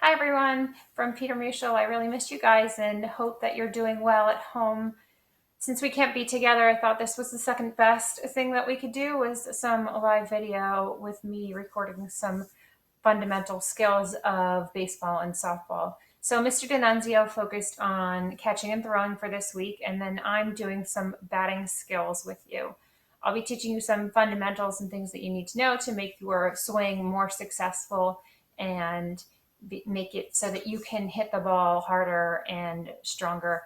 Hi everyone, from Peter Muschel. I really missed you guys and hope that you're doing well at home. Since we can't be together, I thought this was the second best thing that we could do was some live video with me recording some fundamental skills of baseball and softball. So Mr. D'Annunzio focused on catching and throwing for this week, and then I'm doing some batting skills with you. I'll be teaching you some fundamentals and things that you need to know to make your swing more successful and make it so that you can hit the ball harder and stronger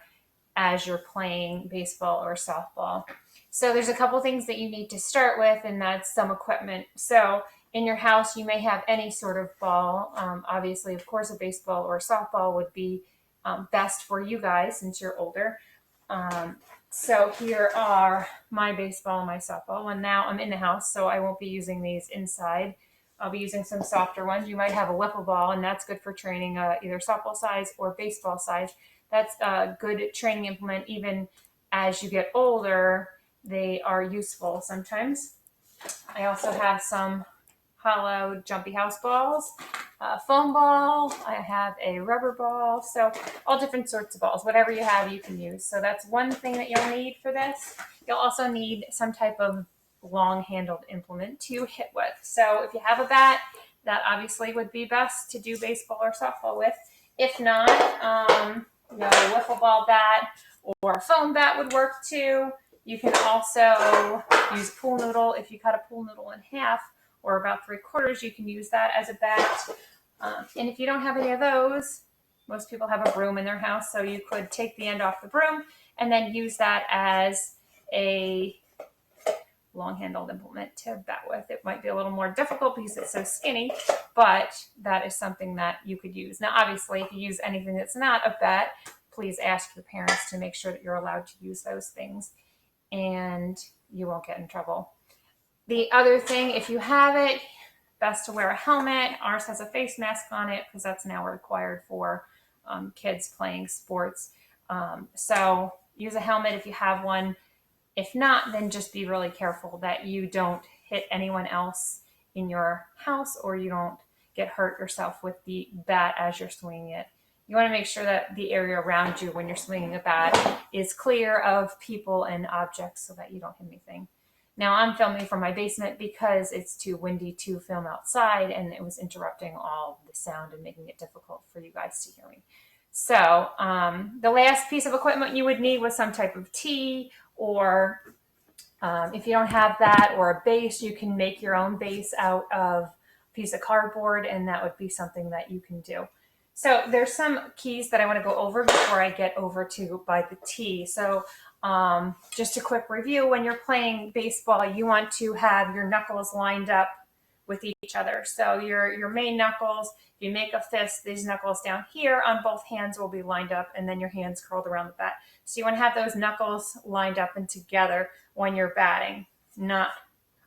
as you're playing baseball or softball. So there's a couple things that you need to start with, and that's some equipment. So in your house, you may have any sort of ball. Obviously, of course, a baseball or a softball would be best for you guys since you're older. So here are my baseball and my softball. And now I'm in the house, so I won't be using these inside. I'll be using some softer ones. You might have a wiffle ball, and that's good for training either softball size or baseball size. That's a good training implement. Even as you get older, they are useful sometimes. I also have some hollow jumpy house balls, a foam ball. I have a rubber ball. So all different sorts of balls. Whatever you have, you can use. So that's one thing that you'll need for this. You'll also need some type of long-handled implement to hit with. So if you have a bat, that obviously would be best to do baseball or softball with. If not, a wiffle ball bat or a foam bat would work too. You can also use pool noodle. If you cut a pool noodle in half or about 3/4, you can use that as a bat. And if you don't have any of those, most people have a broom in their house, so you could take the end off the broom and then use that as a long-handled implement to bat with. It might be a little more difficult because it's so skinny, but that is something that you could use. Now, obviously, if you use anything that's not a bat, please ask your parents to make sure that you're allowed to use those things and you won't get in trouble. The other thing, if you have it, best to wear a helmet. Ours has a face mask on it because that's now required for kids playing sports. So use a helmet if you have one. If not, then just be really careful that you don't hit anyone else in your house or you don't get hurt yourself with the bat as you're swinging it. You want to make sure that the area around you when you're swinging a bat is clear of people and objects so that you don't hit anything. Now I'm filming from my basement because it's too windy to film outside and it was interrupting all the sound and making it difficult for you guys to hear me. So the last piece of equipment you would need was some type of tee, or if you don't have that, or a base, you can make your own base out of a piece of cardboard, and that would be something that you can do. So there's some keys that I want to go over before I get over to by the tee. So just a quick review, when you're playing baseball, you want to have your knuckles lined up with each other. So your main knuckles, if you make a fist, these knuckles down here on both hands will be lined up, and then your hands curled around the bat. So you want to have those knuckles lined up and together when you're batting, not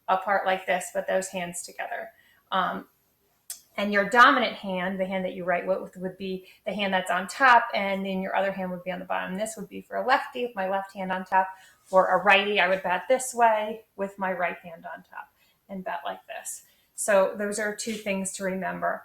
apart like this, but those hands together. And your dominant hand, the hand that you write with, would be the hand that's on top, and then your other hand would be on the bottom. This would be for a lefty with my left hand on top. For a righty, I would bat this way with my right hand on top and bat like this. So those are two things to remember.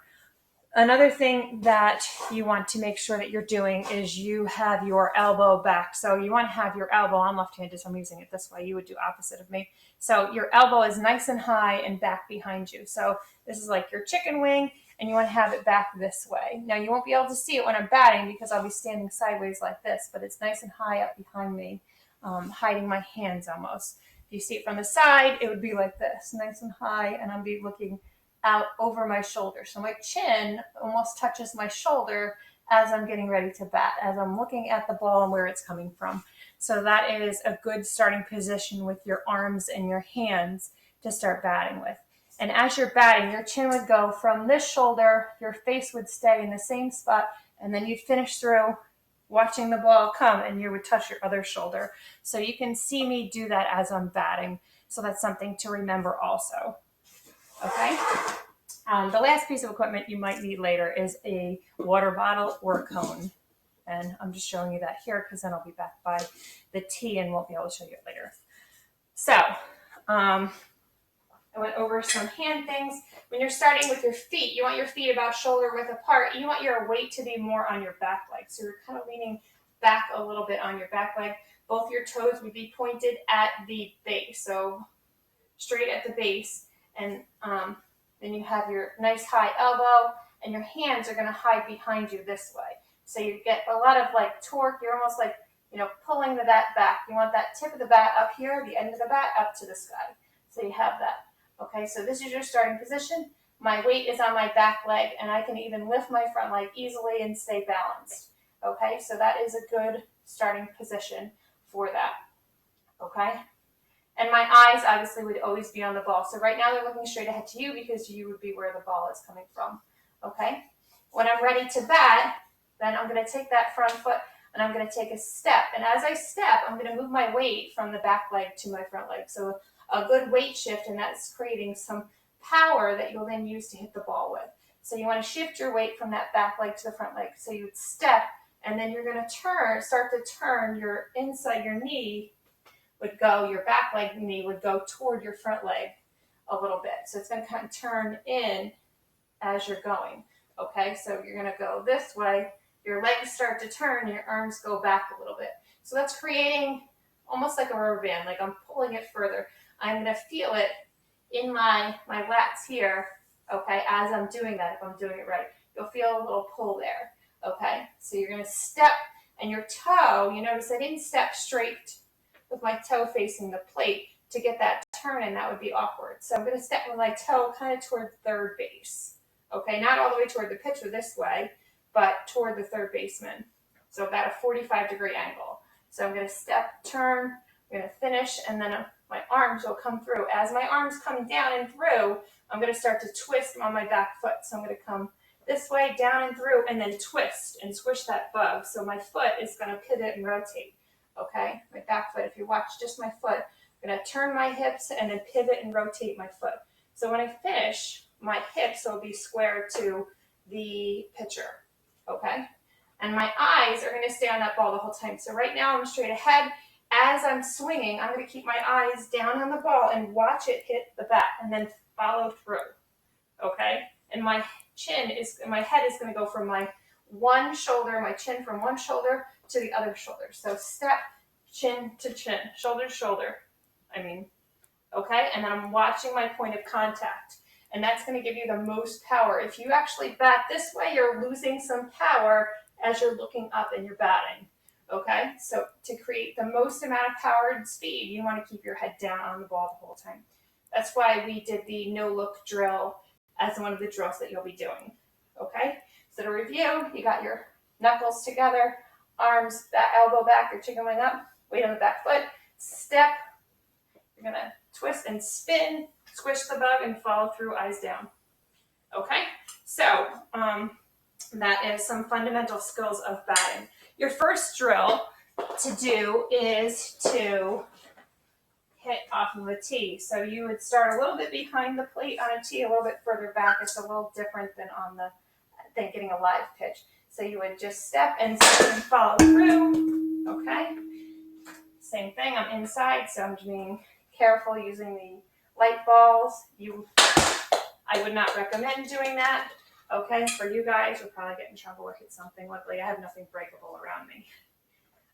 Another thing that you want to make sure that you're doing is you have your elbow back. So you want to have your elbow, I'm left-handed, so I'm using it this way. You would do opposite of me. So your elbow is nice and high and back behind you. So this is like your chicken wing, and you want to have it back this way. Now you won't be able to see it when I'm batting because I'll be standing sideways like this, but it's nice and high up behind me, hiding my hands almost. If you see it from the side, it would be like this, nice and high, and I'll be looking out over my shoulder. So my chin almost touches my shoulder as I'm getting ready to bat, as I'm looking at the ball and where it's coming from. So that is a good starting position with your arms and your hands to start batting with. And as you're batting, your chin would go from this shoulder, your face would stay in the same spot, and then you'd finish through watching the ball come and you would touch your other shoulder. So you can see me do that as I'm batting. So that's something to remember also. Okay. The last piece of equipment you might need later is a water bottle or a cone. And I'm just showing you that here because then I'll be back by the tee and won't be able to show you it later. So I went over some hand things. When you're starting with your feet, you want your feet about shoulder width apart. You want your weight to be more on your back leg. So you're kind of leaning back a little bit on your back leg. Both your toes would be pointed at the base, so straight at the base. And then you have your nice high elbow, and your hands are going to hide behind you this way. So you get a lot of like torque. You're almost like, pulling the bat back. You want that tip of the bat up here, the end of the bat up to the sky. So you have that. Okay, so this is your starting position. My weight is on my back leg, and I can even lift my front leg easily and stay balanced. Okay, so that is a good starting position for that. Okay, and my eyes obviously would always be on the ball. So right now they're looking straight ahead to you because you would be where the ball is coming from. Okay, when I'm ready to bat, then I'm going to take that front foot and I'm going to take a step. And as I step, I'm going to move my weight from the back leg to my front leg. So a good weight shift, and that's creating some power that you'll then use to hit the ball with. So you want to shift your weight from that back leg to the front leg. So you would step, and then you're going to start to turn your inside, your knee would go, your back leg knee would go toward your front leg a little bit. So it's going to kind of turn in as you're going. Okay, so you're going to go this way, your legs start to turn, your arms go back a little bit. So that's creating almost like a rubber band, like I'm pulling it further. I'm going to feel it in my lats here, okay, as I'm doing that, if I'm doing it right. You'll feel a little pull there, okay? So you're going to step, and your toe, you notice I didn't step straight with my toe facing the plate to get that turn, and that would be awkward. So I'm going to step with my toe kind of toward third base, okay? Not all the way toward the pitcher this way, but toward the third baseman. So about a 45-degree angle. So I'm going to step, turn, I'm going to finish, and then my arms will come through. As my arms come down and through, I'm going to start to twist on my back foot. So I'm going to come this way, down and through, and then twist and squish that bug. So my foot is going to pivot and rotate, okay? My back foot, if you watch just my foot, I'm going to turn my hips and then pivot and rotate my foot. So when I finish, my hips will be square to the pitcher, okay? And my eyes are going to stay on that ball the whole time. So right now I'm straight ahead. As I'm swinging, I'm going to keep my eyes down on the ball and watch it hit the bat and then follow through, okay? And my head is going to go from my one shoulder, my chin from one shoulder to the other shoulder. So step, chin to chin, shoulder to shoulder, okay? And then I'm watching my point of contact. And that's going to give you the most power. If you actually bat this way, you're losing some power as you're looking up and you're batting. Okay, so to create the most amount of power and speed, you want to keep your head down on the ball the whole time. That's why we did the no-look drill as one of the drills that you'll be doing. Okay, so to review, you got your knuckles together, arms, that elbow back, your chin going up, weight on the back foot, step, you're going to twist and spin, squish the bug, and follow through, eyes down. Okay, so that is some fundamental skills of batting. Your first drill to do is to hit off of a tee. So you would start a little bit behind the plate on a tee, a little bit further back. It's a little different than getting a live pitch. So you would just step and follow through. Okay. Same thing. I'm inside, so I'm being careful using the light balls. I would not recommend doing that. Okay, for you guys, you'll probably get in trouble or hit something. Luckily, I have nothing breakable around me.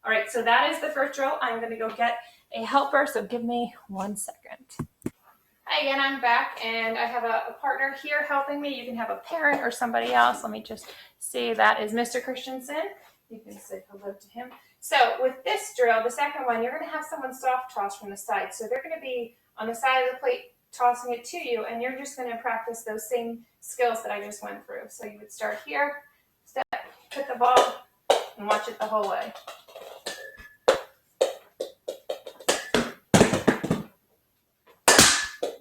All right, so that is the first drill. I'm going to go get a helper, so give me 1 second. Hi again, I'm back, and I have a partner here helping me. You can have a parent or somebody else. Let me just see. That is Mr. Christensen. You can say hello to him. So with this drill, the second one, you're going to have someone soft toss from the side. So they're going to be on the side of the plate tossing it to you, and you're just going to practice those same skills that I just went through. So you would start here, step, hit the ball, and watch it the whole way.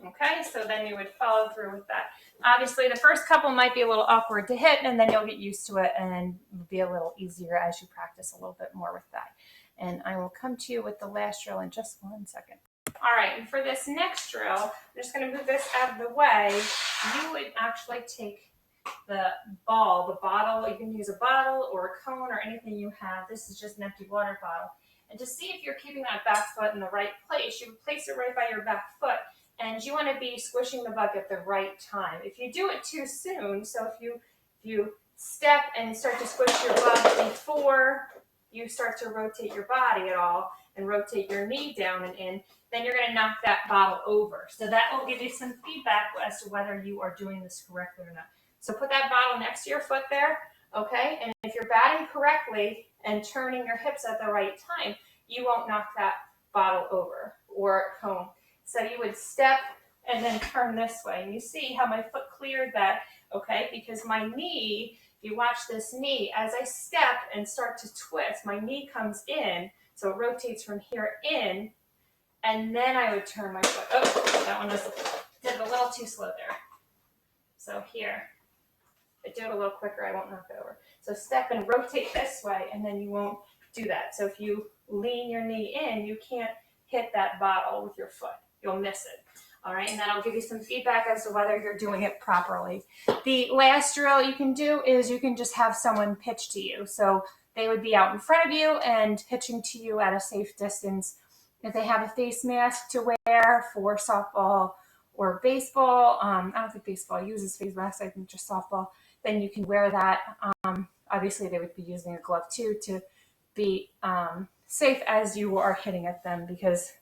Okay, so then you would follow through with that. Obviously, the first couple might be a little awkward to hit, and then you'll get used to it, and it'll be a little easier as you practice a little bit more with that. And I will come to you with the last drill in just 1 second. All right, and for this next drill, I'm just going to move this out of the way. You would actually take the ball, the bottle. You can use a bottle or a cone or anything you have. This is just an empty water bottle. And to see if you're keeping that back foot in the right place, you would place it right by your back foot. and you want to be squishing the bug at the right time. If you do it too soon, so if you step and start to squish your bug before you start to rotate your body at all and rotate your knee down and in, then you're going to knock that bottle over. So that will give you some feedback as to whether you are doing this correctly or not. So put that bottle next to your foot there, okay? And if you're batting correctly and turning your hips at the right time, you won't knock that bottle over or cone. So you would step and then turn this way. And you see how my foot cleared that, okay? Because my knee, if you watch this knee, as I step and start to twist, my knee comes in, so it rotates from here in, and then I would turn my foot. Oh, that one did it a little too slow there. So here, if I do it a little quicker, I won't knock it over. So step and rotate this way, and then you won't do that. So if you lean your knee in, you can't hit that bottle with your foot. You'll miss it. All right, and that'll give you some feedback as to whether you're doing it properly. The last drill you can do is you can just have someone pitch to you. So they would be out in front of you and pitching to you at a safe distance. If they have a face mask to wear for softball or baseball, I don't think baseball uses face masks, I think just softball, then you can wear that. Obviously, they would be using a glove too to be safe as you are hitting at them, because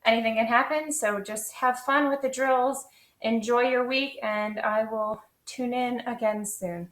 anything can happen. So just have fun with the drills, enjoy your week, and I will tune in again soon.